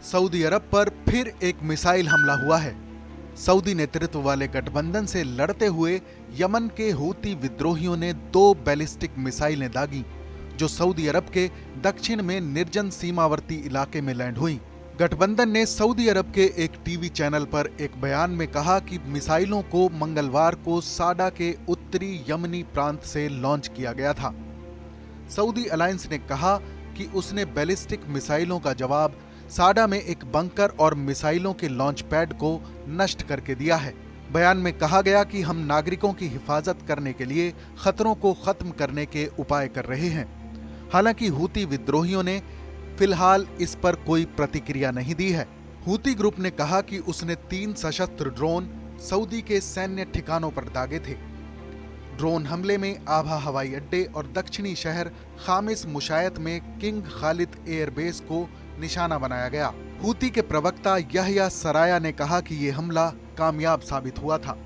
Saudi अरब पर फिर एक मिसाइल हमला हुआ है। सऊदी नेतृत्व वाले गठबंधन से लड़ते हुए यमन के हूती विद्रोहियों ने 2 बैलिस्टिक मिसाइलें दागी, जो सऊदी अरब के दक्षिण में निर्जन सीमावर्ती इलाके में लैंड हुई। गठबंधन ने सऊदी अरब के एक टीवी चैनल पर एक बयान में कहा कि मिसाइलों को मंगलवार को साडा के उत्तरी यमनी प्रांत से लॉन्च किया गया था। सऊदी अलायंस ने कहा कि उसने बैलिस्टिक मिसाइलों का जवाब साडा में एक बंकर और मिसाइलों के लॉन्च पैड को नष्ट करके दिया है। बयान में कहा गया कि हम नागरिकों की हिफाजत करने के लिए खतरों को खत्म करने के उपाय कर रहे हैं। हालांकि हूती विद्रोहियों ने फिलहाल इस पर कोई प्रतिक्रिया नहीं दी है। हूती ग्रुप ने कहा कि उसने 3 सशस्त्र ड्रोन सऊदी के सैन्य ठिकानों पर दागे थे। ड्रोन हमले में आभा हवाई अड्डे और दक्षिणी शहर खामिस मुशायत में किंग खालिद एयरबेस को निशाना बनाया गया। हूती के प्रवक्ता यहया सराया ने कहा कि ये हमला कामयाब साबित हुआ था।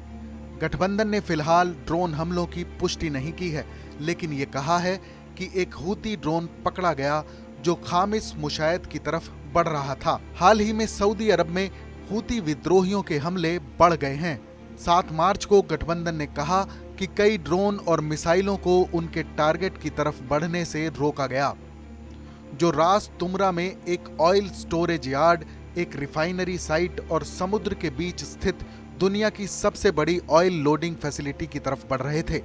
गठबंधन ने फिलहाल ड्रोन हमलों की पुष्टि नहीं की है, लेकिन ये कहा है कि एक हूती ड्रोन पकड़ा गया जो खामिस मुशायत की तरफ बढ़ रहा था। हाल ही में सऊदी अरब में हूती विद्रोहियों के हमले बढ़ गए हैं। 7 मार्च को गठबंधन ने कहा कि कई ड्रोन और मिसाइलों को उनके टारगेट की तरफ बढ़ने से रोका गया, जो रास तुमरा में एक ऑयल स्टोरेज यार्ड, एक रिफाइनरी साइट और समुद्र के बीच स्थित दुनिया की सबसे बड़ी ऑयल लोडिंग फैसिलिटी की तरफ बढ़ रहे थे।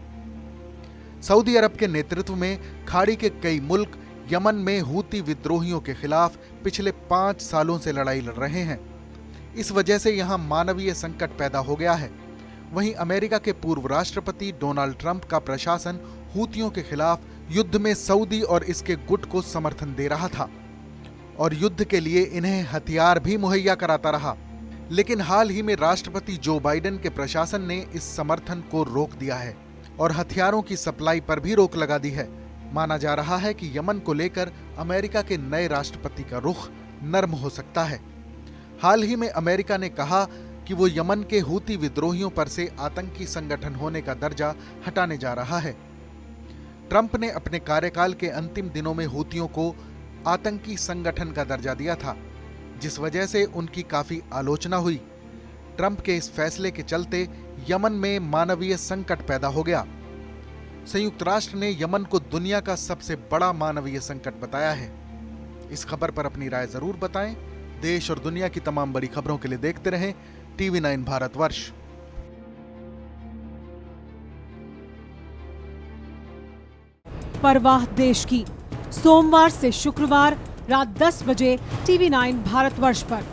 सऊदी अरब के नेतृत्व में खाड़ी के कई मुल्क यमन में हूती विद्रोहियों के खिलाफ पिछले 5 सालों से लड़ाई लड़ रहे हैं। इस वजह से यहां मानवीय संकट पैदा हो गया है। वहीं अमेरिका के पूर्व राष्ट्रपति डोनाल्ड ट्रंप का प्रशासन हूतियों के खिलाफ युद्ध में सऊदी और इसके गुट को समर्थन दे रहा था और युद्ध के लिए इन्हें हथियार भी मुहैया कराता रहा। लेकिन हाल ही में राष्ट्रपति जो बाइडेन के प्रशासन ने इस समर्थन को रोक दिया है और हथियारों की सप्लाई पर भी रोक लगा दी है। माना जा रहा है कि यमन को लेकर अमेरिका के नए राष्ट्रपति का रुख नर्म हो सकता है। हाल ही में अमेरिका ने कहा कि वो यमन के हूती विद्रोहियों पर से आतंकी संगठन होने का दर्जा हटाने जा रहा है। ट्रंप ने अपने कार्यकाल के अंतिम दिनों में हूतियों को आतंकी संगठन का दर्जा दिया था, जिस वजह से उनकी काफी आलोचना हुई। ट्रंप के इस फैसले के चलते यमन में मानवीय संकट पैदा हो गया। संयुक्त राष्ट्र ने यमन को दुनिया का सबसे बड़ा मानवीय संकट बताया है। इस खबर पर अपनी राय जरूर बताएं। देश और दुनिया की तमाम बड़ी खबरों के लिए देखते रहें TV9 भारतवर्ष। परवाह देश की, सोमवार से शुक्रवार रात 10 बजे TV9 भारतवर्ष पर।